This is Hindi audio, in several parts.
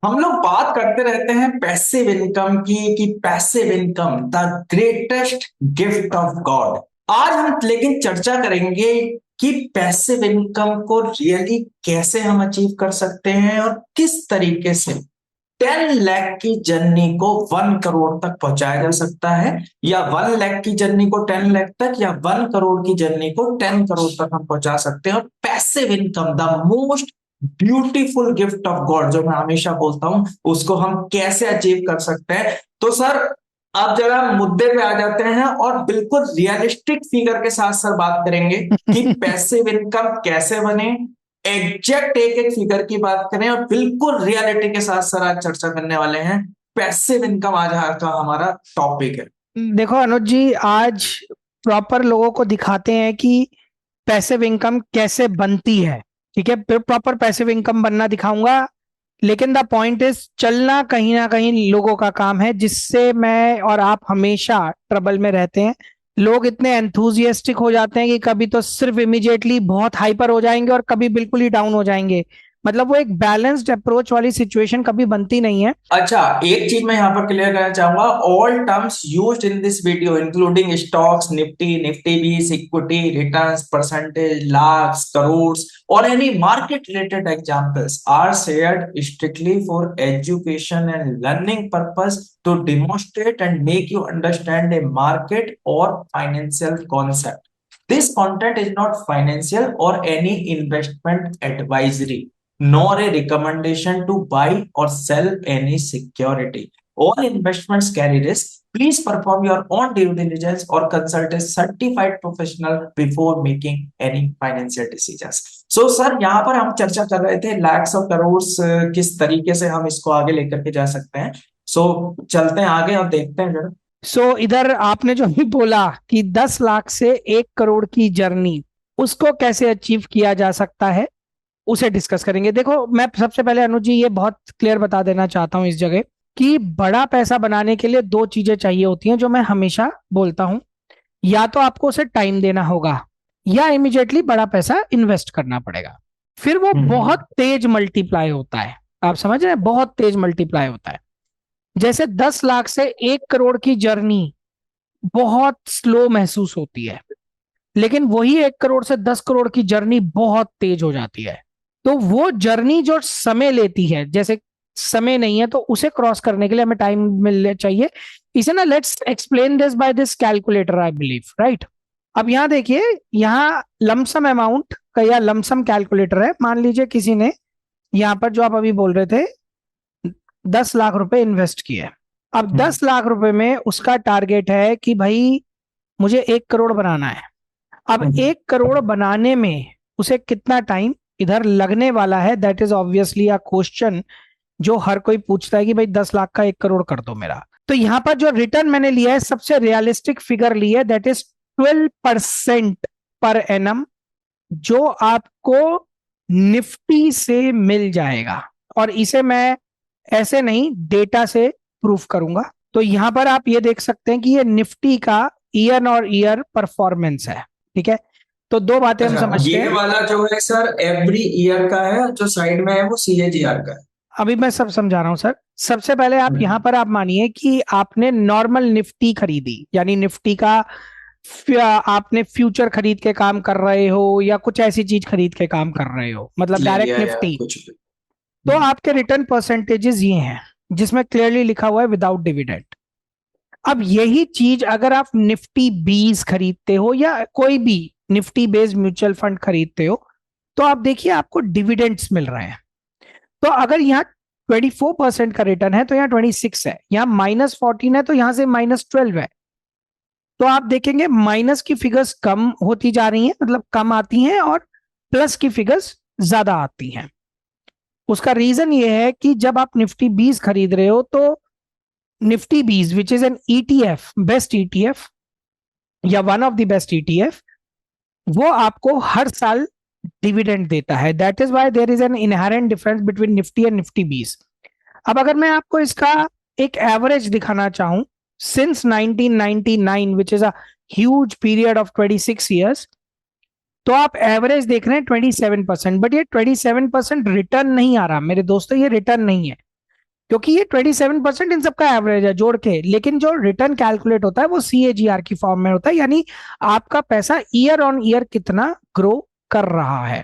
हम लोग बात करते रहते हैं पैसिव इनकम की कि passive income the greatest gift of God. आज हम लेकिन चर्चा करेंगे कि पैसिव इनकम को रियली कैसे हम अचीव कर सकते हैं और किस तरीके से 10 लाख की जर्नी को 1 करोड़ तक पहुंचाया जा सकता है, या 1 लाख की जर्नी को 10 लाख तक, या 1 करोड़ की जर्नी को 10 करोड़ तक हम पहुंचा सकते हैं। और passive income the most beautiful gift of God, जो मैं हमेशा बोलता हूं, उसको हम कैसे अचीव कर सकते हैं। तो सर, अब जरा मुद्दे पे आ जाते हैं और बिल्कुल रियलिस्टिक फिगर के साथ सर बात करेंगे कि पैसिव इनकम कैसे बने। एग्जैक्ट एक एक फिगर की बात करें और बिल्कुल रियलिटी के साथ सर आज चर्चा करने वाले हैं। पैसिव इनकम आज का हमारा टॉपिक है। देखो अनुज जी, आज प्रॉपर लोगों को दिखाते हैं कि पैसिव इनकम कैसे बनती है। ठीक है, फिर प्रॉपर पैसिव इनकम बनना दिखाऊंगा। लेकिन द पॉइंट इज, चलना कहीं ना कहीं लोगों का काम है, जिससे मैं और आप हमेशा ट्रबल में रहते हैं। लोग इतने एंथुजियास्टिक हो जाते हैं कि कभी तो सिर्फ इमिडिएटली बहुत हाइपर हो जाएंगे और कभी बिल्कुल ही डाउन हो जाएंगे। मतलब वो एक बैलेंस्ड अप्रोच वाली सिचुएशन कभी बनती नहीं है। अच्छा, एक चीज मैं यहाँ पर क्लियर करना चाहूंगा। All terms used in this video including stocks, Nifty, Nifty बीस, equity, returns, percentage, lakhs, crore और any market related examples are shared strictly for education and learning purpose to demonstrate and make you understand a market और financial concept. This content is not financial or any investment advisory, nor a recommendation to buy or sell any security. All investments carry risk. Please perform your own due diligence or consult a certified professional before making any financial decisions. So sir, यहाँ पर हम चर्चा कर रहे थे लैक्स और करोड़ किस तरीके से हम इसको आगे लेकर के जा सकते हैं। सो चलते हैं आगे और देखते हैं जरा। इधर आपने जो भी बोला कि 10 लाख से 1 करोड़ की जर्नी, उसको कैसे अचीव किया जा सकता है, उसे डिस्कस करेंगे। देखो, मैं सबसे पहले अनुज जी ये बहुत क्लियर बता देना चाहता हूं इस जगह कि बड़ा पैसा बनाने के लिए दो चीजें चाहिए होती हैं, जो मैं हमेशा बोलता हूं। या तो आपको उसे टाइम देना होगा, या इमिडिएटली बड़ा पैसा इन्वेस्ट करना पड़ेगा। फिर वो बहुत तेज मल्टीप्लाई होता है। आप समझ रहे हैं, बहुत तेज मल्टीप्लाई होता है। जैसे 10 लाख से 1 करोड़ की जर्नी बहुत स्लो महसूस होती है, लेकिन वही 1 करोड़ से 10 करोड़ की जर्नी बहुत तेज हो जाती है। तो वो जर्नी जो समय लेती है, जैसे समय नहीं है तो उसे क्रॉस करने के लिए हमें टाइम मिलना चाहिए। इसे ना, let's explain this by this calculator, I believe, right. अब यहाँ देखिए, यहाँ लमसम अमाउंट का या लमसम कैलकुलेटर है। मान लीजिए किसी ने यहाँ पर, जो आप अभी बोल रहे थे, 10 लाख रुपए इन्वेस्ट किए। अब 10 लाख रुपए में उसका टारगेट है कि भाई मुझे 1 करोड़ बनाना है। अब 1 करोड़ बनाने में उसे कितना टाइम इधर लगने वाला है, that is obviously a question जो हर कोई पूछता है कि भाई 10 लाख का 1 करोड़ कर दो मेरा। तो यहां पर जो रिटर्न मैंने लिया है, सबसे रियलिस्टिक फिगर ली है, दैट इज 12% पर एनम, जो आपको निफ्टी से मिल जाएगा। और इसे मैं ऐसे नहीं, डेटा से प्रूफ करूंगा। तो यहां पर आप ये देख सकते हैं कि ये निफ्टी का ईयर और ईयर परफॉर्मेंस है। ठीक है, तो दो बातें हम समझते ये हैं। वाला जो है सर एवरी ईयर का है, जो साइड में है वो CAGR का है। अभी मैं सब समझा रहा हूं सर। सबसे पहले आप यहां पर आप मानिए कि आपने नॉर्मल निफ्टी खरीदी, यानी निफ्टी का आपने फ्यूचर खरीद के काम कर रहे हो, या कुछ ऐसी चीज खरीद के काम कर रहे हो, मतलब ले डायरेक्ट लिया या निफ्टी। कुछ भी। तो आपके रिटर्न परसेंटेजेस ये हैं, जिसमें क्लियरली लिखा हुआ है विदाउट डिविडेंड। अब यही चीज अगर आप निफ्टी 20 खरीदते हो, या कोई भी निफ्टी बेस्ड म्यूचुअल फंड खरीदते हो, तो आप देखिए आपको डिविडेंड्स मिल रहे हैं। तो अगर यहाँ 24% का रिटर्न है तो यहाँ 26 है, यहाँ -14 है तो यहाँ से -12 है। तो आप देखेंगे माइनस की फिगर्स कम होती जा रही हैं, मतलब कम आती हैं, और प्लस की फिगर्स ज्यादा आती हैं। उसका रीजन ये है कि जब आप निफ्टी 20 खरीद रहे हो, तो Nifty 20 which is an ETF, best ETF या one of the best ETF, वो आपको हर साल डिविडेंड देता है। That is why there is an inherent difference between Nifty and Nifty 20। अब अगर मैं आपको इसका एक एवरेज दिखाना चाहूं, since 1999 which is a huge period of 26 years, तो आप एवरेज देख रहे हैं 27%। बट ये 27% रिटर्न नहीं आ रहा मेरे दोस्तों, ये रिटर्न नहीं है। क्योंकि ये 27% इन सबका एवरेज है जोड़ के, लेकिन जो रिटर्न कैलकुलेट होता है वो CAGR की फॉर्म में होता है, यानी आपका पैसा ईयर ऑन ईयर कितना ग्रो कर रहा है।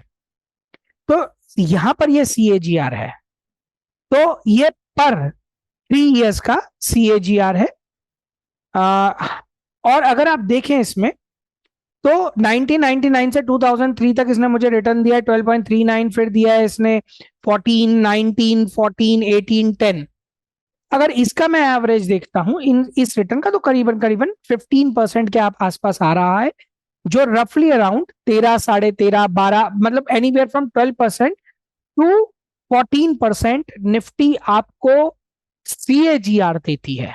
तो यहां पर ये CAGR है, तो ये पर 3 इयर्स का CAGR है। और अगर आप देखें इसमें, तो 1999 से 2003 तक इसने मुझे रिटर्न दिया है 12.39, फिर दिया है इसने 14, 19, 14, 18, 10। अगर इसका मैं एवरेज देखता हूं इस रिटर्न का, तो करीबन करीबन 15% के आप आसपास आ रहा है, जो रफली अराउंड 13, 13.5, 12, मतलब एनीवेयर फ्रॉम 12% टू 14% निफ्टी आपको CAGR देती है,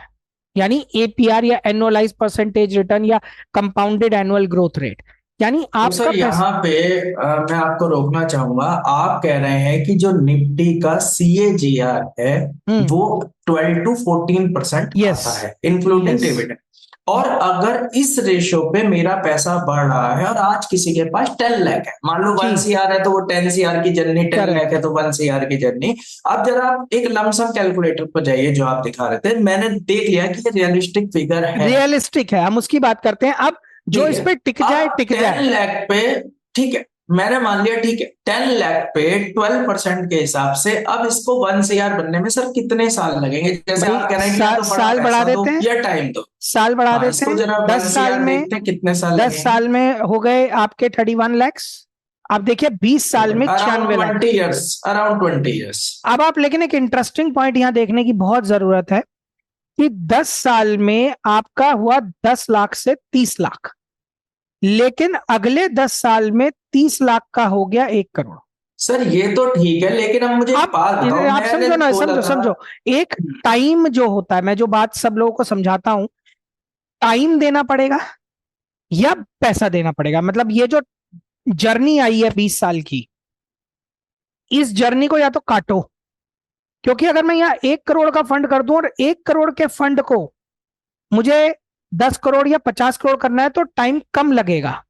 यानी APR या एनुअलाइज परसेंटेज रिटर्न या कंपाउंडेड एनुअल ग्रोथ रेट, यानी तो आपका सर यहाँ पे मैं आपको रोकना चाहूंगा। आप कह रहे हैं कि जो निफ्टी का CAGR है हम्म। वो 12 to 14% यस। आता है इंक्लूडिंग यस। डिविडेंड। और अगर इस रेशो पे मेरा पैसा बढ़ रहा है और आज किसी के पास 10 लाख है, मान लो जी। 1 CR है तो वो 10 CR की जर्नी, 10 लाख करेक्ट। है तो 1 CR की जर्नी। अब जरा आप एक लमसम कैलकुलेटर पर जाइए जो आप दिखा रहे थे, मैंने देख लिया कि ये रियलिस्टिक फिगर है। रियलिस्टिक है, हम उसकी बात करते हैं अब। जो ठीक इस है। पे टिक जाए अब टिक टेन जाए। लाख पे, ठीक है, मैंने मान लिया, ठीक है, 10 लाख पे 12% के हिसाब से अब इसको 1 CR बनने में सर कितने साल लगेंगे? जैसे भाई आप कह रहे हैं कि या तो बड़ा साल बढ़ा पैसा दो देते हैं, या टाइम दो। साल बढ़ा हाँ, देते इसको हैं। जरा वन 10 साल सी आर में, देखते हैं कितने साल 10 लगेंगे। साल में हो गए आपके 31 lakhs। आप देखिए 20 साल में around 96 lakh. 20 years, around 20 years. अब आप, लेकिन एक इंटरेस्टिंग पॉइंट यहां देखने की बहुत जरूरत है कि 10 साल में आपका हुआ 10 लाख से 30 लाख, लेकिन अगले 10 साल में 30 लाख का हो गया 1 करोड़। सर ये तो ठीक है, लेकिन अब मुझे एक आप बात बताओ, आप मैंने समझो ना, बोला समझो था। समझो। एक टाइम जो होता है, मैं जो बात सब लोगों को समझाता हूं, टाइम देना पड़ेगा या पैसा देना पड़ेगा। मतलब ये जो जर्नी आई है 20 साल की, इस जर्नी को या तो काटो, क्योंकि अगर मैं यहाँ 1 करोड़ का फंड कर दूं और 1 करोड़ के फंड को मुझे 10 करोड़ या 50 करोड़ करना है, तो टाइम कम लगेगा,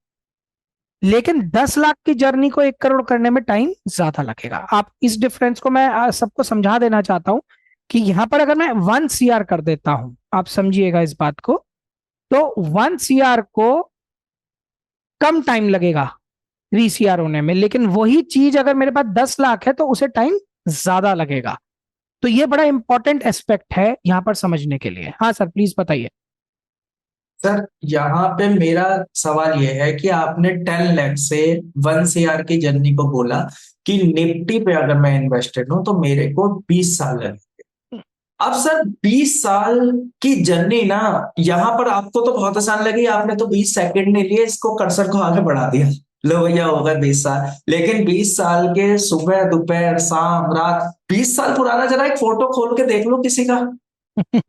लेकिन 10 लाख की जर्नी को 1 करोड़ करने में टाइम ज्यादा लगेगा। आप इस डिफरेंस को मैं सबको समझा देना चाहता हूं कि यहां पर अगर मैं 1 CR कर देता हूं, आप समझिएगा इस बात को, तो 1 CR को कम टाइम लगेगा 3 CR होने में, लेकिन वही चीज अगर मेरे पास 10 लाख है तो उसे टाइम ज्यादा लगेगा। तो ये बड़ा इंपॉर्टेंट एस्पेक्ट है यहां पर समझने के लिए। हाँ सर, प्लीज बताइए। सर यहाँ पे मेरा सवाल यह है कि आपने 10 लाख से 1 CR की जर्नी को बोला कि निफ्टी पे अगर मैं इन्वेस्टेड हूं तो मेरे को 20 साल लगे। अब सर 20 साल की जर्नी ना, यहाँ पर आपको तो बहुत आसान लगी, आपने तो 20 सेकंड नहीं लिए, इसको कर्सर को आगे बढ़ा दिया, लो भैया होगा 20 साल। लेकिन 20 साल के सुबह दोपहर शाम रात, 20 साल पुराना जरा एक फोटो खोल के देख लो किसी का,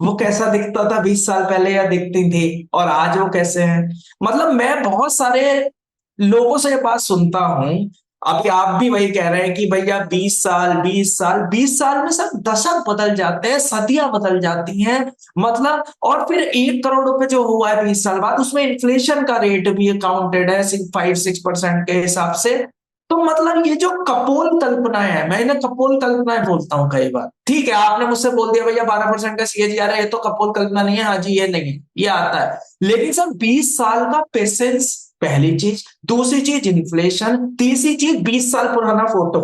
वो कैसा दिखता था 20 साल पहले या दिखती थी, और आज वो कैसे हैं। मतलब मैं बहुत सारे लोगों से ये बात सुनता हूं। अभी आप भी वही कह रहे हैं कि भैया 20 साल, 20 साल, 20 साल में सब दशक बदल जाते हैं, सदियां बदल जाती हैं। मतलब और फिर 1 करोड़ रुपए जो हुआ है 20 साल बाद, उसमें इन्फ्लेशन का रेट भी काउंटेड है 5-6% के हिसाब से। तो मतलब ये जो कपोल कल्पनाएं है, मैं इन्हें कपोल कल्पनाएं बोलता हूँ कई बार। ठीक है, आपने मुझसे बोल दिया भैया 12% का CAGR है, ये तो कपोल कल्पना नहीं है, हाँ जी ये नहीं है, ये आता है। लेकिन सर 20 साल का पेशेंस पहली चीज, दूसरी चीज इन्फ्लेशन, तीसरी चीज 20 साल पुराना फोटो,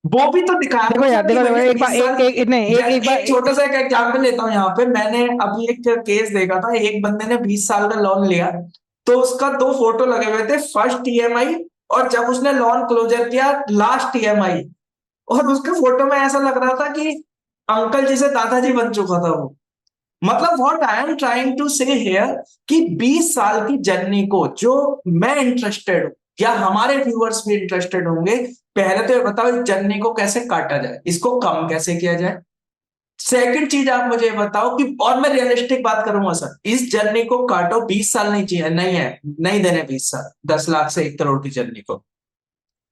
वो भी तो दिखा देखो दो यार, सर कि देखो देखो, भैया एक बार, 20 साल। नहीं, एक बार, एक छोटा सा एक एग्जाम्पल लेता हूँ यहाँ पे, मैंने अभी एक केस देखा था, एक बंदे ने 20 साल का लोन लिया, तो उसका दो फोटो लगे हुए थे, फर्स्ट EMI और जब उसने लोन क्लोजर किया लास्ट EMI। और उसके फोटो में ऐसा लग रहा था कि अंकल जी से दादाजी बन चुका था वो। मतलब what I am trying to say here कि 20 साल की जर्नी को जो मैं इंटरेस्टेड हूं या हमारे व्यूअर्स भी इंटरेस्टेड होंगे, पहले तो ये बताओ इस जर्नी को कैसे काटा जाए, इसको कम कैसे किया जाए। सेकंड चीज आप मुझे बताओ कि, और मैं रियलिस्टिक बात करूंगा सर, इस जर्नी को काटो, 20 साल नहीं चाहिए, नहीं है, नहीं देने 20 साल 10 लाख से 1 करोड़ की जर्नी को,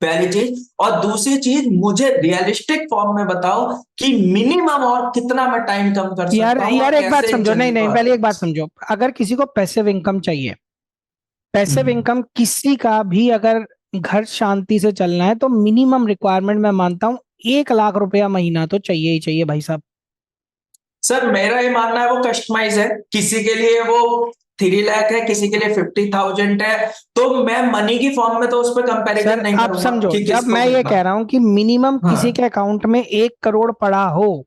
पहली चीज। और दूसरी चीज मुझे रियलिस्टिक फॉर्म में बताओ कि मिनिमम और कितना मैं टाइम कम कर यार सकता हूं यार, और एक बात कैसे इस समझो, नहीं जर्नी को नहीं, आगे पहले एक बढ़ बात सकता समझो। अगर किसी को पैसिव इनकम चाहिए, पैसिव हूं। इनकम किसी का भी अगर घर शांति से चलना है, तो मिनिमम रिक्वायरमेंट मैं मानता हूं 1 लाख रुपया महीना तो चाहिए ही चाहिए भाई साहब। सर मेरा ये मानना है वो कस्टमाइज है, किसी के लिए वो 3 लाख है, किसी के लिए 50,000 है, तो मैं मनी की फॉर्म में तो उस पर कंपैरिजन सर नहीं आप करूंगा समझो, कि जब किसको मैं ये कितना। कह रहा हूं कि मिनिमम किसी हाँ। के अकाउंट में 1 करोड़ पड़ा हो,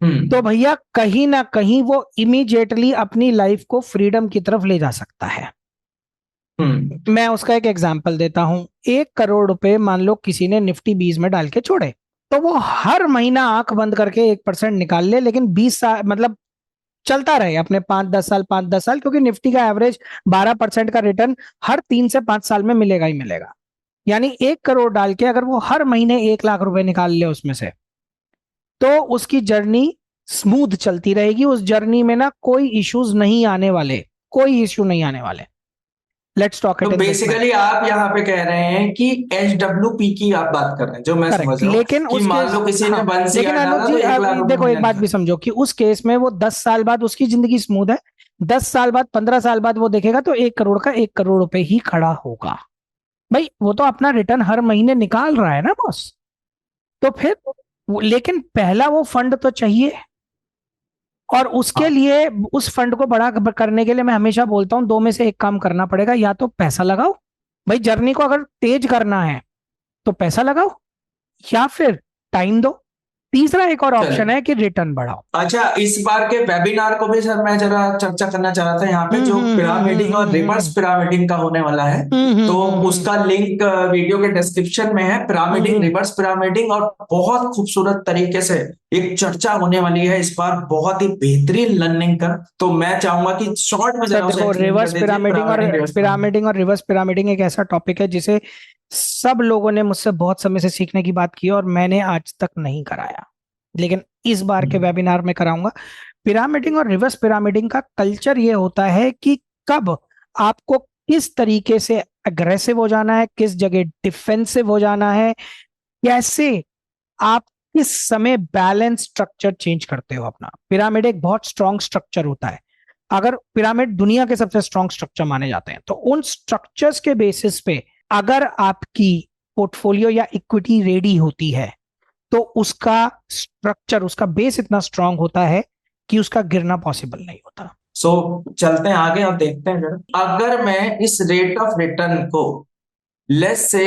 तो हम्म। भैया कहीं ना कहीं वो इमीडिएटली अपनी लाइफ को फ्रीडम की तरफ ले जा सकता है। हम्म। मैं उसका एक एग्जांपल देता हूं। 1 करोड़ रुपए मान लो किसी ने निफ्टी 20 में डाल के छोड़े, तो वो हर महीना आंख बंद करके 1% निकाल ले, लेकिन 20 साल मतलब चलता रहे अपने 5-10 साल 5-10 साल, क्योंकि निफ्टी का एवरेज 12% का रिटर्न हर 3 से 5 साल में मिलेगा ही मिलेगा। यानी 1 करोड़ डाल के अगर वो हर महीने 1 लाख रुपए निकाल ले उसमें से, तो उसकी जर्नी स्मूथ चलती रहेगी। उस जर्नी में ना कोई इश्यूज नहीं आने वाले, कोई इश्यू नहीं आने वाले। लेट्स टॉक तो it in this manner. Basically आप यहाँ पे कह रहे हैं कि HWP की आप बात कर रहे हैं, जो मैं समझ करेक्ट, रहा हूँ लेकिन कि उसके मान लो किसी ने हाँ, वन लेकिन सीआर अनुज डाला जी तो 1 लाख रुपए देखो, एक महीना बात भी निकाल। समझो कि उस केस में वो 10 साल बाद उसकी जिंदगी स्मूथ है, 10 साल बाद 15 साल बाद वो देखेगा तो 1 करोड़ का 1 करोड़ रुपए ही खड़ा होगा। भाई वो तो अपना रिटर्न हर महीने निकाल रहा है ना बॉस। तो फिर लेकिन पहला वो फंड तो चाहिए, और उसके हाँ। लिए उस फंड को बड़ा करने के लिए मैं हमेशा बोलता हूं 2 में से 1 काम करना पड़ेगा। या तो पैसा लगाओ, भाई जर्नी को अगर तेज करना है तो पैसा लगाओ, या फिर टाइम दो। तीसरा एक और चल। ऑप्शन है कि रिटर्न बढ़ाओ। अच्छा, इस बार के वेबिनार को भी सर मैं जरा चर्चा करना चाह रहा था, यहाँ पे जो पिरामिडिंग और रिवर्स पिरामिडिंग का होने वाला है, तो उसका लिंक वीडियो के डिस्क्रिप्शन में है। पिरामिडिंग, रिवर्स पिरामिडिंग, और बहुत खूबसूरत तरीके से एक चर्चा होने वाली है इस बार, बहुत ही बेहतरीन लर्निंग का। तो मैं चाहूंगा कि शॉर्ट में सर जरा उसे देखो, एक्सप्लेन कर दीजिए, पिरामिडिंग, रिवर्स पिरामिडिंग। पिरामिडिंग और रिवर्स पिरामिडिंग एक ऐसा टॉपिक है जिसे सब लोगों ने मुझसे बहुत समय से सीखने की बात की, और मैंने आज तक नहीं कराया, लेकिन इस बार के वेबिनार में कराऊंगा। पिरामिडिंग और रिवर्स पिरामिडिंग का कल्चर ये होता है कि कब आपको किस तरीके से अग्रेसिव हो जाना है, किस जगह डिफेंसिव हो जाना है, कैसे आप किस समय बैलेंस स्ट्रक्चर चेंज करते हो अपना। पिरामिड एक बहुत स्ट्रॉन्ग स्ट्रक्चर होता है। अगर पिरामिड दुनिया के सबसे स्ट्रॉन्ग स्ट्रक्चर माने जाते हैं, तो उन स्ट्रक्चर्स के बेसिस पे अगर आपकी पोर्टफोलियो या इक्विटी रेडी होती है, तो उसका स्ट्रक्चर, उसका बेस इतना स्ट्रांग होता है कि उसका गिरना पॉसिबल नहीं होता। सो चलते हैं आगे और देखते हैं जरा, अगर मैं इस रेट ऑफ रिटर्न को लेस से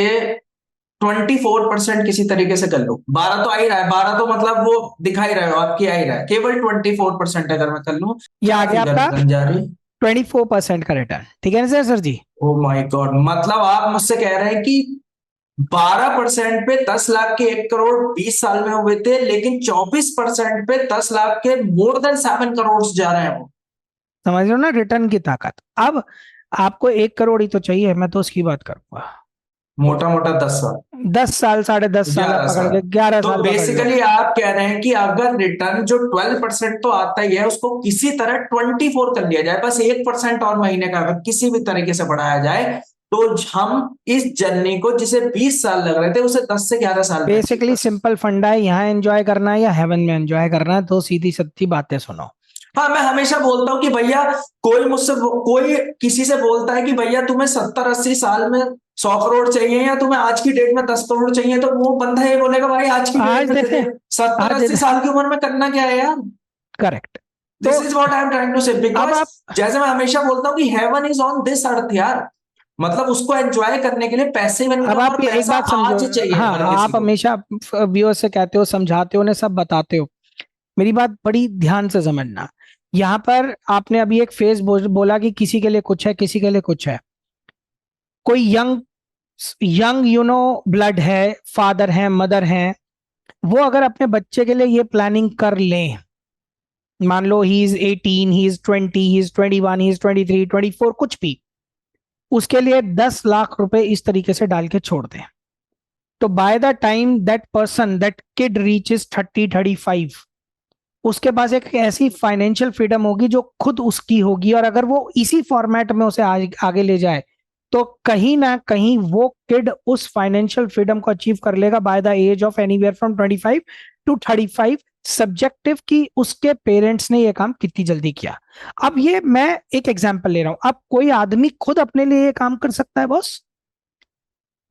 24% किसी तरीके से कर लूं, 12 तो आ ही रहा है, 12 तो मतलब वो दिखा ही रहे हो आपकी, आ ही रहा है, केवल 24% अगर मैं कर लूं, ये क्या आ गया फिगर आपका बन जा रही। 24% का रिटर्न, ठीक है ना sir ji. Oh my God, मतलब आप मुझसे कह रहे हैं कि 12% पे 10 लाख के 1 करोड़ 20 साल में हुए थे, लेकिन 24% पे 10 लाख के मोर देन 7 करोड़ जा रहे हैं वो। समझ रहे हो ना रिटर्न की ताकत। अब आपको 1 करोड़ ही तो चाहिए, मैं तो उसकी बात करूंगा। मोटा मोटा 10 साल, 10 साल, 10.5 साल आप ग्यारह पकड़ साल के, ग्यारह तो साल पकड़ लो। बेसिकली आप कह रहे हैं कि अगर रिटर्न जो 12% तो आता ही है, उसको किसी तरह 24 कर लिया जाए, बस 1% और महीने का अगर किसी भी तरीके से बढ़ाया जाए, तो हम इस जर्नी को जिसे 20 साल लग रहे थे उसे 10 से 11 साल में अचीव बेसिकली कर सकते सिंपल फंडा है, यहाँ एंजॉय करना है या हेवन में एंजॉय करना है, तो सीधी सच्ची बातें सुनो। हैं। हाँ, मैं हमेशा बोलता हूँ कि भैया, कोई मुझसे कोई किसी से बोलता है कि भैया तुम्हें 70-80 साल में 100 करोड़ चाहिए, या तुम्हें आज की डेट में 10 करोड़ चाहिए, तो वो बंदा ये बोलेगा भाई आज की डेट आज में दे दे दे, दे। सत्तर आज दे अस्सी दे। साल की उम्र में करना क्या है यार। करेक्ट। तो this is what I am trying to say, अब बिकॉज आप जैसे मैं हमेशा बोलता हूँ कि heaven is on this earth यार, मतलब उसको एंजॉय करने के लिए पैसिव अब इनकम आप और ये एक पैसा बात समझो। आज चाहिए हाँ, हर किसी आप को। हमेशा व्यूअर्स से कहते हो, समझाते हो, उन्हें सब बताते हो। मेरी बात बड़ी ध्यान से समझना। यहाँ पर आपने अभी एक फेज बोला कि किसी के लिए कुछ है, किसी के लिए कुछ है। कोई यंग यंग ब्लड है, फादर है, मदर है, वो अगर अपने बच्चे के लिए ये प्लानिंग कर लें, मान लो he is 18, he is 20, he is 21, he is 23, 24, कुछ भी, उसके लिए 10 लाख रुपए इस तरीके से डाल के छोड़ दें, तो by the time that person, that kid reaches 30-35, उसके पास एक ऐसी फाइनेंशियल फ्रीडम होगी जो खुद उसकी होगी। और अगर वो इसी फॉर्मेट में उसे आगे ले जाए, तो कहीं ना कहीं वो किड उस फाइनेंशियल फ्रीडम को अचीव कर लेगा by the age of anywhere from 25 to 35, subjective कि उसके पेरेंट्स ने ये काम कितनी जल्दी किया। अब ये मैं एक एग्जांपल ले रहा हूं। अब कोई आदमी खुद अपने लिए ये काम कर सकता है बॉस,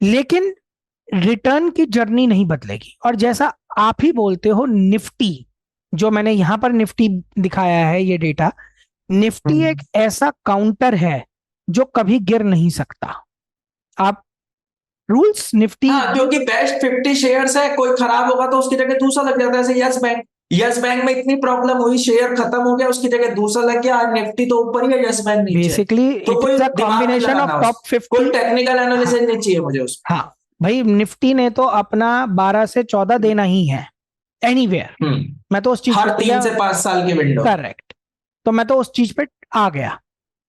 लेकिन रिटर्न की जर्नी नहीं बदलेगी। और जैसा आप ही बोलते हो, निफ्टी जो मैंने यहां पर निफ्टी दिखाया है ये डेटा, निफ्टी एक ऐसा काउंटर है जो कभी गिर नहीं सकता। आप रूल्स निफ्टी, हाँ, क्योंकि बेस्ट 50 शेयर्स है, कोई खराब होगा तो उसकी जगह दूसरा लग जाता है। जैसे यस बैंक, यस बैंक में इतनी प्रॉब्लम हुई, शेयर खत्म हो गया, उसकी जगह दूसरा लग गया। आज निफ्टी तो ऊपर ही है, यस बैंक नीचे है। बेसिकली तो इट कोई इज अ दिमाग नहीं कॉम्बिनेशन ऑफ लगाना, टॉप उस कोई 50। टेक्निकल हाँ, एनालिसिस नहीं चाहिए मुझे उसमें। हाँ भाई, निफ्टी ने तो अपना 12 से 14 देना ही है एनीवेयर। मैं तो उस चीज पे हर आ तीन गया। से 5 साल की विंडो। करेक्ट। तो मैं तो उस चीज पे आ गया।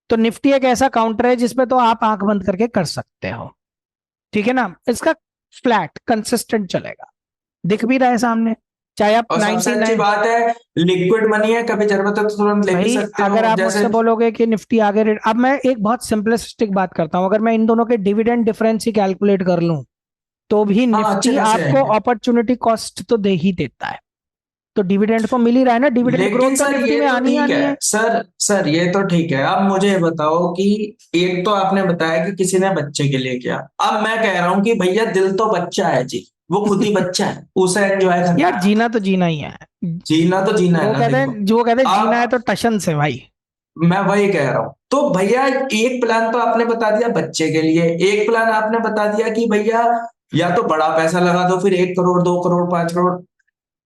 तो निफ्टी एक ऐसा काउंटर है जिसमें तो आप आंख बंद करके कर सकते हो, ठीक है ना। इसका फ्लैट कंसिस्टेंट चलेगा, दिख भी रहा है सामने, चाहे आप और सबसे अच्छी 99। बात है, लिक्विड मनी है, कभी जरूरत है तो तुरंत ले भी भाई सकते अगर हो। आप जैसे मुझसे बोलोगे कि निफ्टी आगे रेट, अब मैं एक बहुत सिंपलिस्टिक बात करता हूं, अगर मैं इन दोनों के डिविडेंड डिफरेंस ही कैलकुलेट कर लूं तो भी हाँ, अच्छे निफ्टी खासे आपको हैं। अपॉर्चुनिटी कॉस्ट तो दे ही देता है। तो डिविडेंड तो मिल ही रहा है ना, डिविडेंड लेकिन ग्रोथ तो सर निफ्टी ये में तो आनी ही ठीक आनी है है। सर ये तो ठीक है। अब मुझे ये बताओ कि एक तो आपने बताया कि किसी ने बच्चे के लिए किया, अब मैं कह रहा हूं कि भैया दिल तो बच्चा है जी, वो खुद ही बच्चा है, उसे एंजॉय करना यार है। जीना तो जीना ही है। जीना तो जीना है वो ना, कहते देखो। हैं, जो कहते हैं जीना है अब तो टशन से भाई। मैं वही कह रहा हूं, तो भैया एक प्लान तो आपने बता दिया बच्चे के लिए, एक प्लान आपने बता दिया कि भैया या तो बड़ा पैसा लगा दो, फिर 1 करोड़, 2 करोड़, 5 करोड़।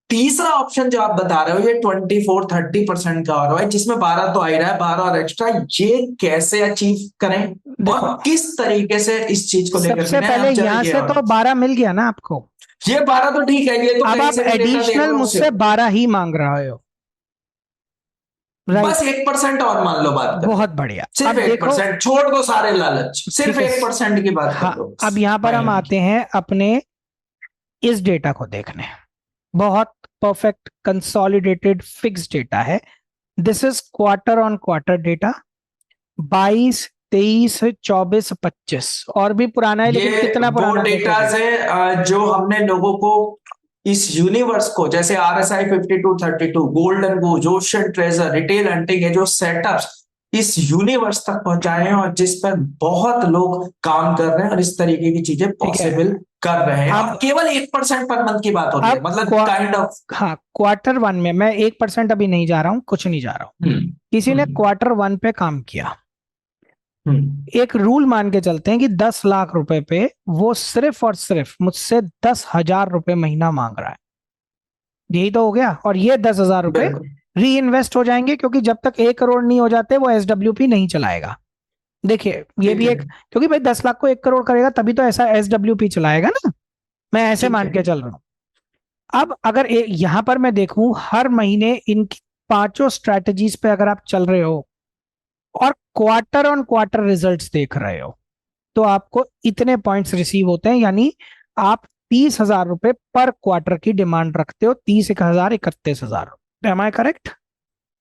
तीसरा ऑप्शन जो आप बता रहे हो, ये 24-30% का और है, जिसमें 12 तो आ ही रहा है, 12 और एक्स्ट्रा, ये कैसे अचीव करें देखो, और किस तरीके से इस चीज को लेकर के सबसे ना पहले हम यहां चलेंगे। से और तो 12 मिल गया ना आपको। ये 12 तो ठीक है, ये तो अब कहीं आप से भी डेटा देख एडिशनल लो उससे। मुझसे 12 ही मांग रहे हो, बस राइट। 1% और मान लो, बात कर लो। बहुत बढ़िया। सिर्फ अब एक देखो, परसेंट छोड़ दो, सारे लालच, सिर्फ ठीक है। 1% की बात कर हाँ, लो अब बस। यहां पर हम फाइनल। आते हैं अपने इस डेटा को देखने। बहुत परफेक्ट कंसोलिडेटेड फिक्स डेटा है। This is quarter on quarter data, 22, 23, 24, 25, और भी पुराना है, लेकिन ये कितना वो पुराना देखोगे। डेटाज है जो हमने लोगों को इस यूनिवर्स को, जैसे RSI 5232, golden goes, ocean treasure, retail hunting है, जो सेटअप्स इस यूनिवर्स तक पहुंचाए हैं और जिस पर बहुत लोग काम कर रहे हैं और इस तरीके की चीजें ठीक है। पॉसिबल कर रहे हैं। और अब केवल 1% पर मंथ की बात होती है, अब मतलब क्वा, काइंड ऑफ। हाँ, क्वार्टर वन में मैं 1% अभी नहीं जा रहा हूं, कुछ नहीं जा रहा हूं। हम्म। किसी ने हम्म। क्वार्टर वन पे काम किया, हम्म। एक रूल मान के चलते हैं कि 10 लाख रुपए पे वो सिर्फ और सिर्फ मुझसे 10,000 रुपए महीना मांग रहा है। यही तो हो गया। और ये 10,000 रुपए बिल्कुल। री इन्वेस्ट हो जाएंगे, क्योंकि जब तक 1 करोड़ नहीं हो जाते वो SWP नहीं चलाएगा। देखिए ये ठीक भी है। एक, क्योंकि भाई 10 लाख को 1 करोड़ करेगा तभी तो ऐसा SWP चलाएगा ना। मैं ऐसे ठीक मान है। के चल रहा हूं। अब अगर यहां पर मैं देखूं हर महीने इन पांचों स्ट्रैटेजीज पे अगर आप चल रहे हो और क्वार्टर ऑन क्वार्टर रिजल्ट्स देख रहे हो, तो आपको इतने पॉइंट्स रिसीव होते हैं। यानी आप 30,000 रुपए पर क्वार्टर की डिमांड रखते हो, 30, 1,000, 31,000। Am I correct?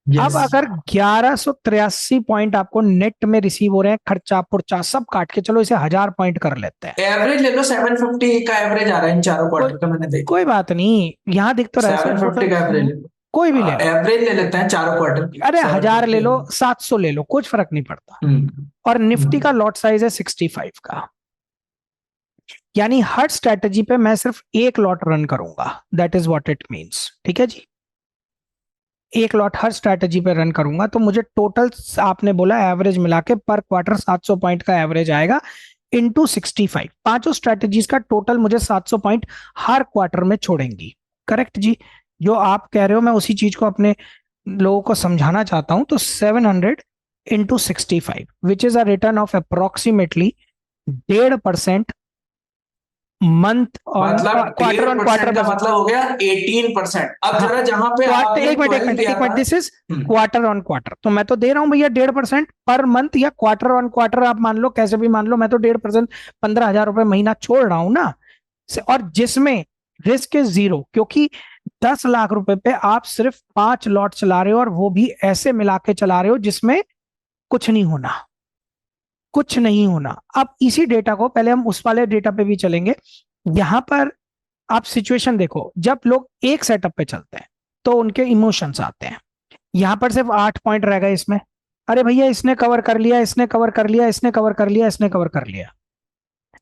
अब यस। अगर 1183 पॉइंट आपको नेट में रिसीव हो रहे हैं, खर्चा पुर्चा सब काट के, चलो इसे 1,000 पॉइंट कर लेते हैं। एवरेज ले लो, 750 का एवरेज आ रहा है इन चारों कोई क्वार्टर का, मैंने देखा। कोई बात नहीं, यहां दिख तो रहा है सर 750 टोटल। का एवरेज ले कोई भी लो, ले लो, एवरेज ले लेते हैं चारों क्वार्टर की, अरे 1000 ले 750। लो, 700 ले लो, कुछ फर्क नहीं पड़ता। हम्म। और निफ्टी का हम्म। लॉट साइज है 65 का। यानी हर स्ट्रैटेजी पे मैं सिर्फ एक लॉट रन करूंगा, that is what it means. ठीक है जी, एक लॉट हर स्ट्रैटेजी पे रन करूंगा, तो मुझे टोटल, आपने बोला एवरेज मिला के पर क्वार्टर 700 पॉइंट का एवरेज आएगा इंटू 65। पांचों स्ट्रैटेजीज का टोटल मुझे 700 पॉइंट हर क्वार्टर में छोड़ेंगी। करेक्ट जी? जो आप कह रहे हो मैं उसी चीज को अपने लोगों को समझाना चाहता हूं। तो 700 into 65 which is a return of approximately 1.5% month on मतलब क्वार्टर डेढ़ ऑन क्वार्टर परसेंट का बेसिस। मतलब हो गया 18%। अब हाँ, जरा जहां पे क्वार्टर, आपने एक मिनट एक 12 मिनट दिया एक मिनट, था। This is quarter on quarter. तो मैं तो दे रहा हूं भैया 1.5% पर मंथ, या क्वार्टर ऑन क्वार्टर आप मान लो, कैसे भी मान लो, मैं तो 1.5%, 15,000 रुपए महीना छोड़ रहा हूं ना। और जिसमें रिस्क इज जीरो, क्योंकि 10 लाख रुपए पे आप सिर्फ 5 लॉट चला रहे हो, और वो भी ऐसे मिला के चला रहे हो जिसमें कुछ नहीं होना, कुछ नहीं होना। अब इसी डेटा को, पहले हम उस वाले डेटा पे भी चलेंगे। यहां पर आप सिचुएशन देखो, जब लोग एक सेटअप पे चलते हैं तो उनके इमोशंस आते हैं। यहां पर सिर्फ 8 पॉइंट रह गए इसमें। अरे भैया इसने कवर कर लिया, इसने कवर कर लिया, इसने कवर कर लिया, इसने कवर कर लिया।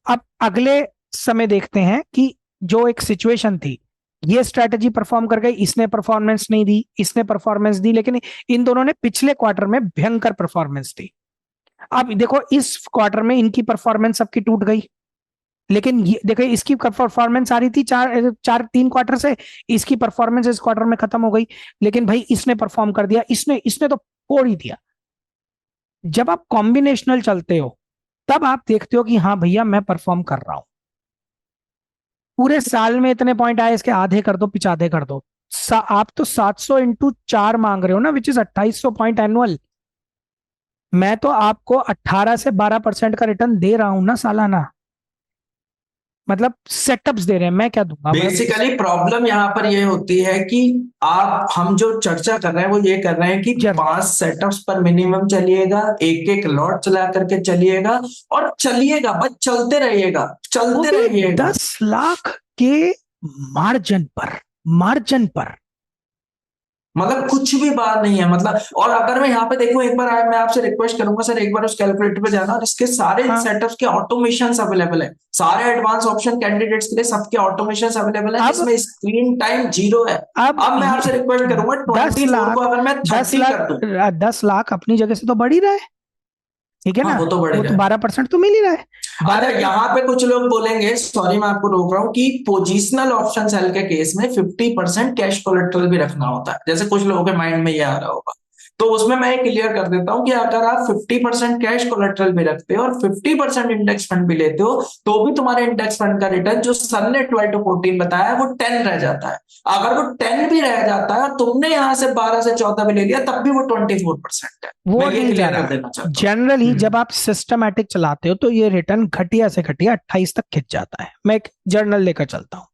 अब अगले समय देखते हैं कि जो एक सिचुएशन थी ये स्ट्रेटजी परफॉर्म कर गई, इसने परफॉर्मेंस नहीं दी, इसने परफॉर्मेंस दी, लेकिन इन दोनों ने पिछले क्वार्टर में भयंकर परफॉर्मेंस दी। अब देखो इस क्वार्टर में इनकी परफॉर्मेंस सबकी टूट गई, लेकिन ये देखो इसकी परफॉर्मेंस आ रही थी तीन क्वार्टर से, इसकी परफॉर्मेंस इस क्वार्टर में खत्म हो गई, लेकिन भाई इसने परफॉर्म कर दिया, इसने इसने तो फोड़ ही दिया। जब आप कॉम्बिनेशनल चलते हो तब आप देखते हो कि हाँ भैया मैं परफॉर्म कर रहा हूं। पूरे साल में इतने पॉइंट आए, इसके आधे कर दो, पिछाधे कर दो। आप तो 700 इंटू 4 मांग रहे हो ना, विच इज 2800 पॉइंट एनुअल। मैं तो आपको 18 से 12% का रिटर्न दे रहा हूं ना सालाना, मतलब सेटअप्स दे रहे हैं, मैं क्या दूंगा। बेसिकली प्रॉब्लम यहाँ पर ये होती है कि हम जो चर्चा कर रहे हैं वो ये कर रहे हैं कि 5 सेटअप्स पर मिनिमम चलिएगा, एक एक लॉट चला करके चलिएगा और चलिएगा, बस चलते रहिएगा, चलते रहिएगा 10 लाख के मार्जिन पर मतलब कुछ भी बात नहीं है। मतलब और अगर मैं यहाँ पे देखूं, एक बार मैं आपसे रिक्वेस्ट करूंगा सर, एक बार उस कैलकुलेटर पे जाना और इसके सारे सेटअप्स के ऑटोमेशन अवेलेबल है, सारे एडवांस ऑप्शन कैंडिडेट्स के लिए सबके ऑटोमेशन अवेलेबल है, जिसमें स्क्रीन टाइम 0 है। अब मैं आपसे रिक्वेस्ट करूंगा 24 को अगर मैं 30 कर दूं, 10 लाख अपनी जगह से तो बढ़ ही रहा है, ठीक है ना, वो तो बढ़ेगा, 12% तो मिल ही रहा है। अच्छा यहाँ पे कुछ लोग बोलेंगे, सॉरी मैं आपको रोक रहा हूँ, कि पोजिशनल ऑप्शन सेल के केस में 50% कैश कोलेट्रल भी रखना होता है, जैसे कुछ लोगों के माइंड में ये आ रहा होगा। तो उसमें मैं क्लियर कर देता हूं कि अगर आप 50% कैश कोलेट्रल भी रखते हो और 50% इंडेक्स फंड भी लेते हो, तो भी तुम्हारे इंडेक्स फंड का रिटर्न जो सर ने 12 to 14 बताया वो 10 रह जाता है। अगर वो 10 भी रह जाता है और तुमने यहां से 12 से 14 भी ले लिया, तब भी वो 24% है। वो मैं ये नहीं जा क्लियर कर देना रहा। चाहता हूं। जनरली जब आप सिस्टमैटिक चलाते हो तो ये रिटर्न घटिया से घटिया 28 तक खिंच जाता है। मैं एक जर्नल लेकर चलता हूं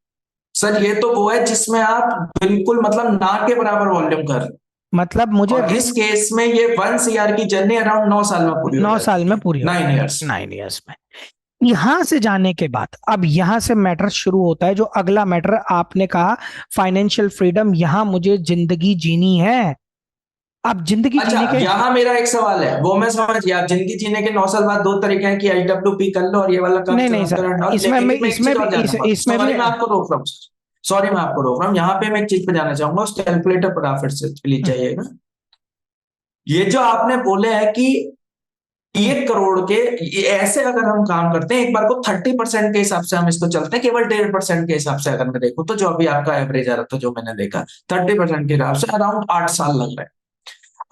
सर, ये तो वो है जिसमें आप बिल्कुल मतलब ना के बराबर वॉल्यूम कर रहे हो, मतलब मुझे और इस केस में ये 1 CR की जर्नी अराउंड 9 साल में पूरी हो 9 जाती साल में है, पूरी हो 9 इयर्स। 9 इयर्स में। यहां से जाने के बाद अब यहां से मैटर शुरू होता है, जो अगला मैटर आपने कहा फाइनेंशियल फ्रीडम। यहां मुझे जिंदगी जीनी है। अब जिंदगी अच्छा, जीने के यहाँ मेरा एक सवाल है, वो मैं समझ गया, जिंदगी जीने के 9 साल बाद 2 तरीके हैं कि HWP कर लो और ये वाला काम नहीं नहीं चलाते सर, रहना। इसमें लेकिन मैं मैं एक चीज और जानना चाहूंगा, इसमें भी सॉरी मैं आपको रोक रहा हूँ, सॉरी मैं आपको रोक रहा हूँ, यहाँ पे मैं एक चीज पे जाना चाहूंगा, उस कैलकुलेटर पर आप फिर से प्लीज जाइएगा। ये जो आपने बोले है कि 1 करोड़ के, ऐसे अगर हम काम करते हैं, एक बार को 30% के हिसाब से हम इसको चलते हैं, केवल 1.5% के हिसाब से अगर मैं देखूं, तो जो अभी आपका एवरेज आ रहा था जो मैंने देखा 30% के हिसाब से अराउंड 8 साल लग रहे हैं।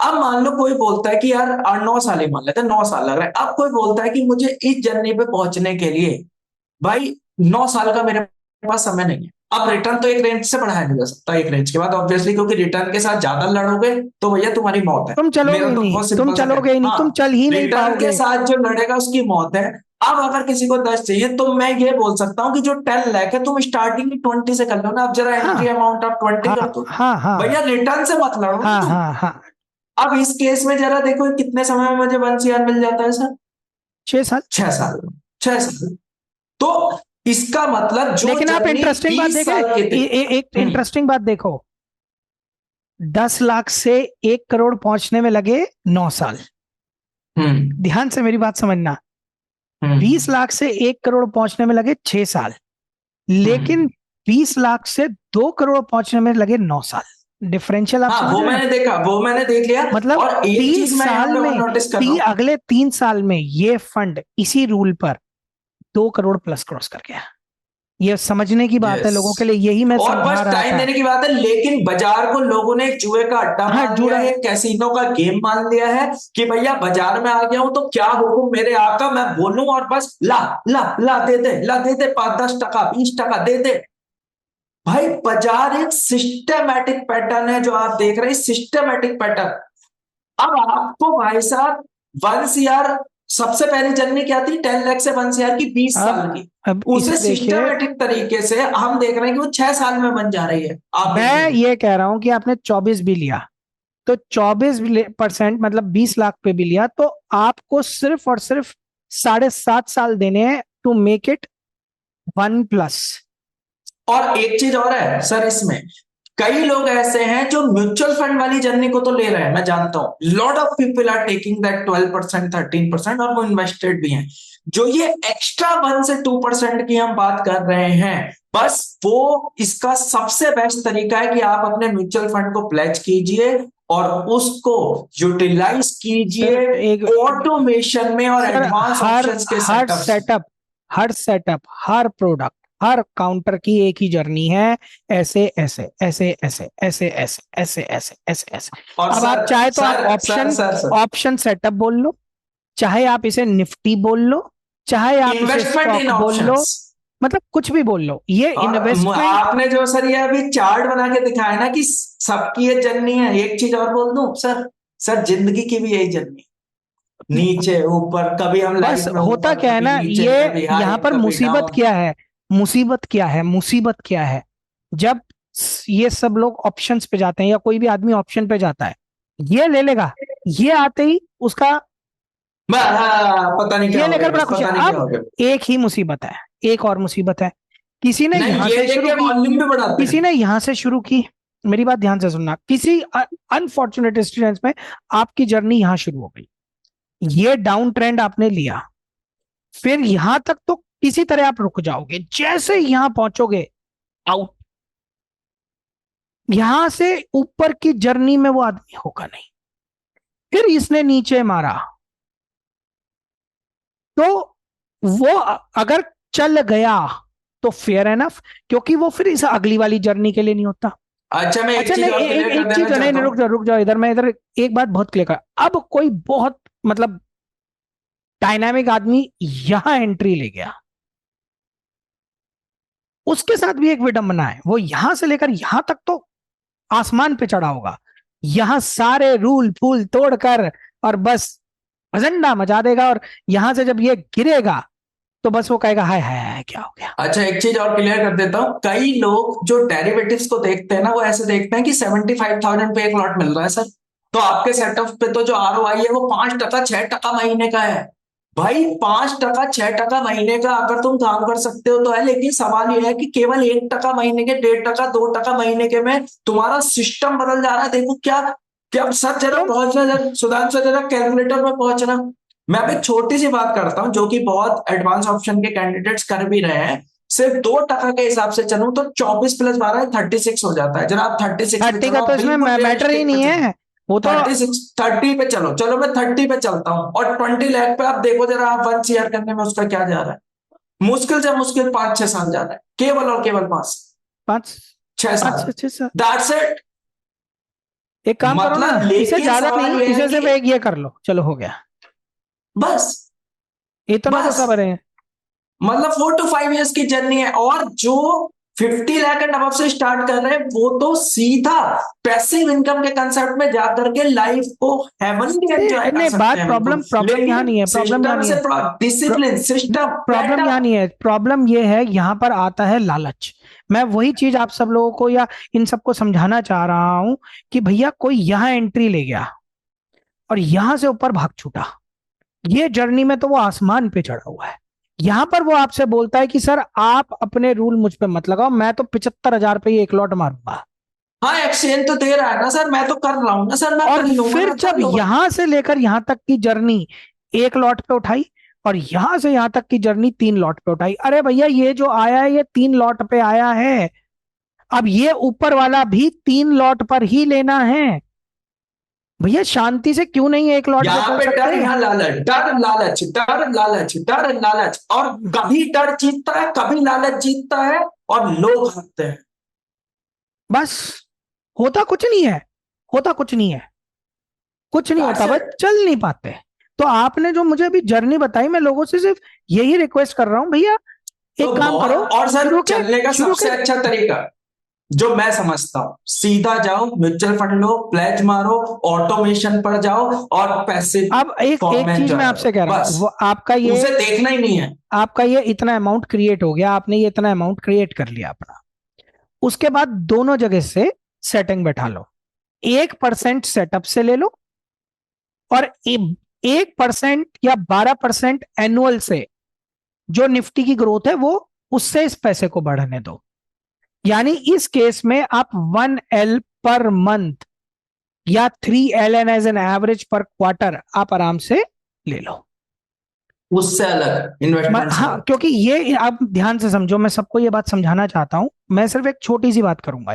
अब मान लो कोई बोलता है कि यार 9 साल ही मान लेते हैं, 9 साल लग रहा है। अब कोई बोलता है कि मुझे इस जर्नी पे पहुंचने के लिए भाई 9 साल का मेरे पास समय नहीं है। अब रिटर्न तो एक रेंज से बढ़ाया नहीं जा सकता, एक रेंज के बाद ऑब्वियसली, क्योंकि रिटर्न के साथ ज्यादा लड़ोगे तो भैया तुम्हारी मौत है। तुम चलोगे मेरा ही तो नहीं, बहुत तुम सिंपल सा चलोगे ही नहीं, हाँ, तुम चल ही नहीं रिटर्न के पाओगे। साथ जो लड़ेगा उसकी मौत है। अब अगर किसी को 10 चाहिए तो मैं ये बोल सकता हूँ कि जो 10 लाख है तुम स्टार्टिंग 20 से कर लो ना, अब जरा एंट्री हाँ अमाउंट आप 20 कर हाँ दो, हाँ हाँ भैया रिटर्न से मत लड़ो ना हाँ तुम। हाँ हाँ। अब इस केस में जरा देखो कितने समय में मुझे 1 CR मिल जाता है सर, 6 साल। 6 साल, 6 साल। तो इसका मतलब जो लेकिन आप जर्नी इंटरेस्टिंग बात 20 देखें, साल की थी। एक इंटरेस्टिंग बात देखो, 10 लाख से 1 करोड़ पहुंचने में लगे 9 साल। हम्म ध्यान से मेरी बात समझना, हम्म 20 लाख से 1 करोड़ पहुंचने में लगे 6 साल, लेकिन 20 लाख से 2 करोड़ पहुंचने में लगे 9 साल। डिफरेंशियल आप हाँ, समझ वो रहे हैं? मैंने देखा, वो मैंने देख लिया। मतलब और एक 3 चीज मैं यहाँ साल पे और में, नोटिस कर रहा हूँ, अगले 3 साल में ये फंड इसी रूल पर 2 करोड़ प्लस क्रॉस कर गया। ये समझने की बात है यस, लोगों के लिए, यही मैं और समझा बस रहा टाइम था। देने की बात है, लेकिन बाजार को लोगों ने एक जुए का अड्डा हाँ मान लिया जुड़ा। है, कैसीनो का गेम मान लिया है कि भैया बाजार में आ गया हूं तो क्या हुकुम मेरे आका, मैं बोलूं और बस ला ला ला दे दे, ला दे दे, 5-10 टका 20 टका दे दे। भाई बाजार एक सिस्टमैटिक पैटर्न है जो आप देख रहे हैं, सिस्टमैटिक पैटर्न। अब आपको भाई साहब 1 CR, सबसे पहली जर्नी क्या थी, 10 लाख से 1 CR की 20 साल की, अब उसे इसे देखिए, सिस्टमैटिक तरीके से हम देख रहे हैं कि वो 6 साल में बन जा रही है। आप मैं देखिए, ये कह रहा हूं कि आपने 24 भी लिया तो 24% मतलब 20 लाख पे भी लिया तो आपको सिर्फ और सिर्फ 7.5 साल देने हैं टू मेक इट 1+। और एक चीज और है सर इसमें, कई लोग ऐसे हैं जो म्यूचुअल फंड वाली जर्नी को तो ले रहे हैं, मैं जानता हूं lot of people are taking that 12% 13%, और वो इन्वेस्टेड भी हैं। जो ये एक्स्ट्रा 1 से 2% की हम बात कर रहे हैं, बस वो इसका सबसे बेस्ट तरीका है कि आप अपने म्यूचुअल फंड को प्लेज कीजिए और उसको यूटिलाइज सर कीजिए एक ऑटोमेशन में और सर एडवांस हर ऑप्शंस के हर सेटअप। सेटअप हर सेटअप हर प्रोडक्ट हर काउंटर की एक ही जर्नी है, ऐसे ऐसे ऐसे ऐसे ऐसे ऐसे ऐसे ऐसे ऐसे ऐसे। और अब आप सर चाहे तो आप sir sir option sir sir option setup बोल लो, चाहे आप इसे निफ्टी बोल लो, चाहे आप इसे इन्वेस्टमेंट इन स्टॉक बोल लो, ऑप्शंस। मतलब कुछ भी बोल लो, ये और इन्वेस्टमेंट। आपने जो सर ये अभी चार्ट बना के दिखाया ना कि सबकी ये जर्नी है, एक चीज और बोल दूं सर, सर जिंदगी की भी यही जर्नी, नीचे ऊपर, कभी हम बस लाइफ में होता ऊपर क्या है कभी ना, नीचे ये कभी यहाँ हाई पर कभी मुसीबत डाउन। क्या है, मुसीबत क्या है, मुसीबत क्या है, जब ये सब लोग ऑप्शंस पे जाते हैं या कोई भी आदमी ऑप्शन पे जाता है, ये ले लेगा, ये आते ही उसका हाँ, पता नहीं क्या ये हो गया, लेकर बड़ा बस खुश है। पता नहीं क्या अब हो गया। एक ही मुसीबत है, एक और मुसीबत है, किसी ने नहीं यहां ये से देख शुरू के की, वॉल्यूम भी बढ़ाते किसी हैं। ने यहां से शुरू की, मेरी बात ध्यान से सुनना, किसी अनफॉर्चुनेट स्टूडेंट्स में आपकी जर्नी यहां शुरू हो गई, ये डाउन ट्रेंड आपने लिया, फिर यहां तक तो किसी तरह आप रुक जाओगे, जैसे यहां पहुंचोगे आउट, यहां से ऊपर की जर्नी में वो आदमी होगा नहीं। फिर इसने नीचे मारा तो वो अगर चल गया तो फेयर एनफ, क्योंकि वो फिर इस अगली वाली जर्नी के लिए नहीं होता। अच्छा मैं एक अच्छा चीज नहीं, और क्लियर कर एक देना चीज नहीं चाहता नहीं, हूँ। रुक जाओ इधर, मैं इधर एक बात बहुत क्लियर कर, अब कोई बहुत मतलब डायनामिक आदमी यहां एंट्री ले गया, उसके साथ भी एक विडंबना है, वो यहां से लेकर यहां तक तो आसमान पे चढ़ा होगा, यहां सारे रूल फूल तोड़कर और बस झंडा मचा देगा, और यहां से जब ये गिरेगा तो बस वो कहेगा हाय हाय हाय क्या हो गया। अच्छा एक चीज और क्लियर कर देता हूँ, कई लोग जो डेरिवेटिव्स को देखते हैं ना, वो ऐसे देखते हैं कि 75,000 पे एक लॉट मिल रहा है सर, तो आपके सेटअप पे तो जो आरओआई है वो 5% 6% महीने का है। भाई 5% 6% महीने का अगर तुम काम कर सकते हो तो है, लेकिन सवाल यह है कि केवल 1% महीने के, 1.5% 2% महीने के में तुम्हारा सिस्टम बदल जा रहा है। देखो क्या क्या सर, जरा क्यों? पहुंचना, जरा सुधांशु जरा कैलकुलेटर में पहुंचना। मैं अब एक छोटी सी बात करता हूं जो कि बहुत एडवांस ऑप्शन के कैंडिडेट्स कर भी रहे हैं। सिर्फ 2% के हिसाब से चलूं तो 24 + 12 36 हो जाता है। जरा आप 36 पे 30 चलो, का तो आप इसमें बिल्कुल मैटर ही रियलिस्टिक पे नहीं चलो। है, वो तो 36 30 पे चलो, चलो मैं 30 पे चलता हूँ, और 20 लाख पे आप देखो जरा, आप 1 CR करने में उसका क्या जा रहा है, मुश्किल से मुश्किल 5-6 साल जा रहा है, केवल और केवल 5 छह 5 साल 6 दैट्स इट। एक काम करो ना, मतलब इसे लेकिन ज्यादा सवाल नहीं, यह है इसे सिर्फ कि एक ये कर लो, चलो हो गया, बस इतना तो बस सबर है। मतलब 4 to 5 years की जर्नी है। और जो 50 लाख एंड अबव से स्टार्ट कर रहे हैं वो तो सीधा पैसिव इनकम के कंसेप्ट में जाकर के लाइफ को हेवनली एंजॉय नहीं कर नहीं, सकते बात हैं प्रॉब्लम बिल्कुल, प्रॉब्लम यहाँ लेकिन नहीं है, प्रॉब्लम यहाँ सिस्टम नहीं से है, डिसिप्लिन सिस्टम प्रॉब्लम यहाँ पैटर्न। नहीं है, प्रॉब्लम ये है यहाँ पर आता है लालच। मैं वही चीज आप सब लोगों को या इन सबको समझाना चाह रहा हूं कि भैया कोई यहाँ एंट्री ले गया और यहां से ऊपर भाग छूटा, ये जर्नी में तो वो आसमान पे चढ़ा हुआ है, यहां पर वो आपसे बोलता है कि सर आप अपने रूल मुझ पे मत लगाओ, मैं तो 75,000 पे ही एक लॉट मारूंगा। हाँ एक्सचेंज तो दे रहा है ना सर, मैं तो कर रहा हूँ ना सर, मैं और कर लूंगा फिर ना, कर जब लूंगा। यहां से लेकर यहां तक की जर्नी एक लॉट पे उठाई, और यहां से यहां तक की जर्नी 3 लॉट पे उठाई, अरे भैया ये जो आया है ये 3 लॉट पे आया है, अब ये ऊपर वाला भी 3 लॉट पर ही लेना है, भैया शांति से क्यों नहीं एक लॉट पे यहाँ चल पे डर, सकते। यहाँ लालच, डर लालच, डर लालच, डर लालच, और कभी डर जीतता है कभी लालच जीतता है, और लोग हारते हैं। बस होता कुछ नहीं है, होता कुछ नहीं है, कुछ नहीं That's होता, बस it। चल नहीं पाते। तो आपने जो मुझे अभी जर्नी बताई, मैं लोगों से सिर्फ यही रिक्वेस्ट कर रहा हूं, भैया तो एक काम करो, बहुत, और सर शुरू के चलने का शुरू सबसे के अच्छा तरीका जो मैं समझता हूं, सीधा जाओ म्यूचुअल फंड लो, प्लेज मारो, ऑटोमेशन पर जाओ और पैसे अब एक फॉर्म एक में चीज एंजॉय मैं करो आपसे कह रहा बस, हूं, वो आपका ये उसे देखना ही नहीं है। आपका ये इतना अमाउंट क्रिएट हो गया, आपने ये इतना अमाउंट क्रिएट कर लिया अपना, उसके बाद दोनों जगह से सेटिंग बैठा लो, 1% सेटअप से ले लो, और 1% या 12% एनुअल से जो निफ्टी की ग्रोथ है वो, उससे इस पैसे को बढ़ने दो, यानी इस केस में आप 1L पर मंथ या 3LN एज एन एवरेज पर क्वार्टर आप आराम से ले लो। उससे अलग इन्वेस्टमेंट से हाँ, अलग। क्योंकि ये आप ध्यान से समझो, मैं सबको ये बात समझाना चाहता हूं। मैं सिर्फ एक छोटी सी बात करूंगा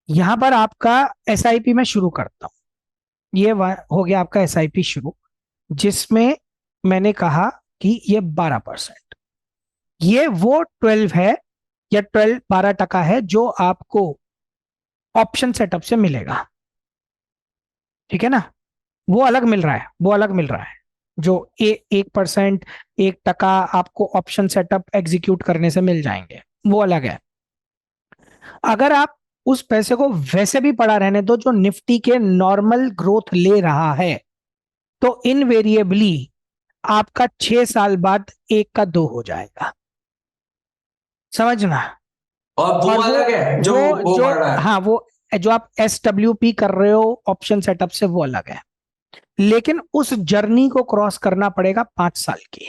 यहां पर आपका SIP में शुरू करता हूं। ये हो गया आपका SIP शुरू, जिसमें मैंने कहा कि ये 12%, ये वो 12 है या 12 है जो आपको ऑप्शन सेटअप से मिलेगा। ठीक है ना, वो अलग मिल रहा है, वो अलग मिल रहा है। जो 1%, 1% आपको ऑप्शन सेटअप एग्जीक्यूट करने से मिल जाएंगे, वो अलग है। अगर आप उस पैसे को वैसे भी पड़ा रहने दो जो निफ्टी के नॉर्मल ग्रोथ ले रहा है, तो इनवेरिएबली आपका 6 साल बाद 1 का 2 हो जाएगा। समझना। और वो और अलग है जो वो जो बढ़ रहा है। हाँ, वो जो आप SWP कर रहे हो ऑप्शन सेटअप से, वो अलग है। लेकिन उस जर्नी को क्रॉस करना पड़ेगा 5 साल की,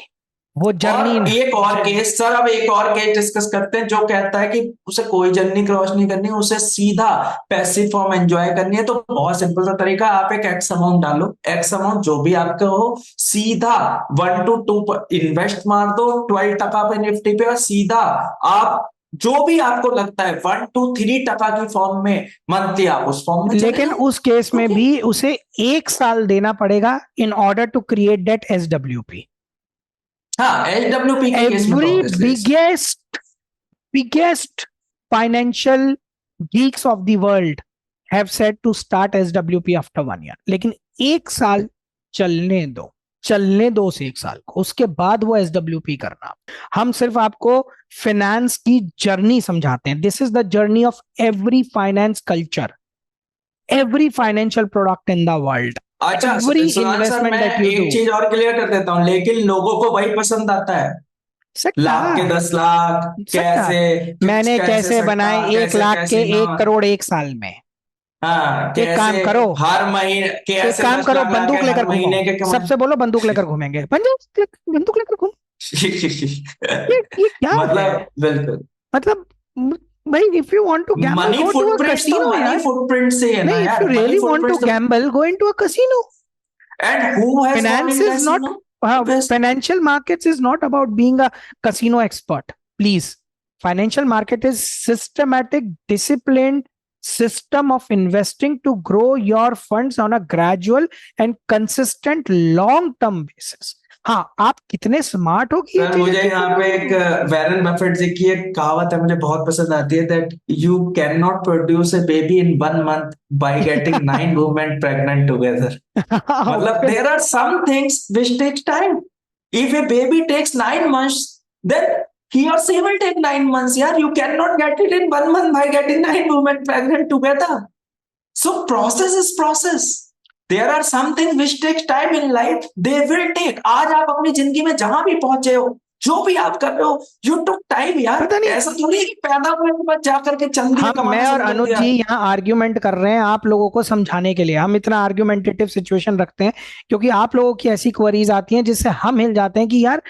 वो जर्नी। और एक और केस सर, अब एक और केस डिस्कस करते हैं जो कहता है कि उसे कोई जर्नी क्रॉस नहीं करनी, उसे सीधा पैसिव फॉर्म एंजॉय करनी है। तो बहुत सिंपल सा तरीका, आप एक एक्स अमाउंट डालो, एक्स अमाउंट जो भी आपका हो, सीधा 1 to 2 इन्वेस्ट मार दो 12% पे निफ्टी पे, और सीधा आप जो भी आपको लगता है 1 to 3% की फॉर्म में मंथली आप उस फॉर्म में चले लेकिन जाओ। उस केस में भी उसे 1 साल देना पड़ेगा in order to create that SWP। हाँ, SWP के केस में तो Every obviously biggest financial geeks of the world have said to start SWP after 1 year, लेकिन 1 साल चलने दो उसे 1 साल को, उसके बाद वो SWP करना। हम सिर्फ आपको फाइनेंस की जर्नी समझाते हैं। This is the journey of every finance culture, every financial product in the world, अच्छा एवरी सुनान सर, इन्वेस्टमेंट मैं दैट यू एक डू। चीज और क्लियर कर देता हूँ, लेकिन लोगों को वही पसंद आता है, सट्टा, लाख के 10 लाख सट्टा। कैसे, मैंने कैसे कैसे सट्टा, बनाए 1 कैसे लाख के कैसीनो। 1 करोड़ 1 साल में। हाँ, एक काम कैसे करो, हर महीने, एक कैसे काम दस करो, लाख लाके बंदूक हर लेकर घूमो, महीने के कमाए। सबसे बोलो बंदूक लेकर घूमेंगे, बंदूक लेकर घूम। ये क्या है? मतलब बिल्कुल, मतलब भाई, if you want to gamble money go to a footprints तो कसिनो मनी यार। फुटप्रिंट से है ना नहीं, इफ यू यार, money really want to footprints तो। Gamble go into a casino. And who has gone Finance इन is not, casino obviously. financial markets is not about being a casino expert. Please. Financial market is systematic, disciplined system of investing to grow your funds on a gradual and consistent long term basis. हाँ, आप कितने स्मार्ट हो कि ये सर चीज मुझे अचीव यहाँ कर पे रहे एक हो। वैरन बफेट जी की एक कहावत है, मुझे बहुत पसंद आती है, that you can not produce a baby in 1 month by getting 9 women pregnant together। मतलब there are some things which takes time. If a baby takes 9 months, then he or she will take 9 months, यार। You cannot get it in 1 month by getting 9 women pregnant together. So process is process. There are some things which takes time in life. They will take. आज आप अपनी जिंदगी में जहां भी पहुंचे हो, जो भी आप कर रहे हो, you took time यार। पता नहीं, ऐसा थोड़ी है कि पैदा हुए के बाद जाकर के चल दिया, हम कमाना मैं और शुरू कर अनुज दिया। जी यहाँ आर्ग्यूमेंट कर रहे हैं आप लोगों को समझाने के लिए। हम इतना आर्ग्यूमेंटेटिव सिचुएशन रखते हैं क्योंकि आप लोगों की ऐसी क्वेरीज आती हैं जिससे हम हिल जाते हैं कि यार,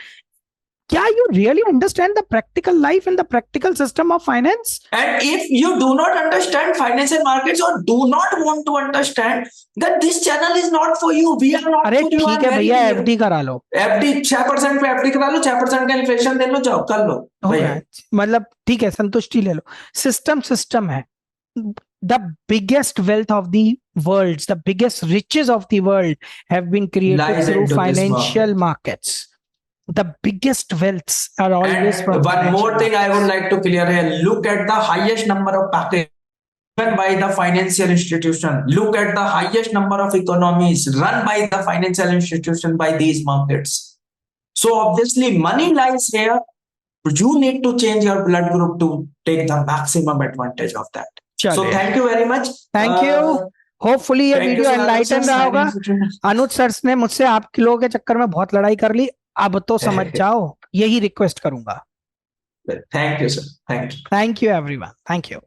क्या you really understand the practical life and the practical system of finance? And if you do not understand financial markets or do not want to understand, then this channel is not for you. We are not अरे for you. ठीक I'm है very भैया, clear. FD करा लो, 6% पे FD करा लो, 6% का इन्फ्लेशन दे लो, जाओ कर लो हो भैया। गया। मतलब ठीक है, संतुष्टि ले लो। सिस्टम है। The biggest wealth of the world, the biggest riches of the world have been created Lies through into this financial market. markets. The biggest wealths are always And from one financial more thing I would markets. like to clear here. Look at the highest number of package run by the financial institution. Look at the highest number of economies run by the financial institution by these markets. So obviously money lies here. You need to change your blood group to take the maximum advantage of that. So चलिए, thank you very much. Thank you. Hopefully ये Thank you video Sunanu sir, enlighten रहा होगा। signing for अनुज सर ने मुझसे आप लोगों के चक्कर में बहुत लड़ाई कर ली, अब तो समझ जाओ, यही रिक्वेस्ट करूंगा। Thank you sir. Thank you. Thank you everyone, thank you.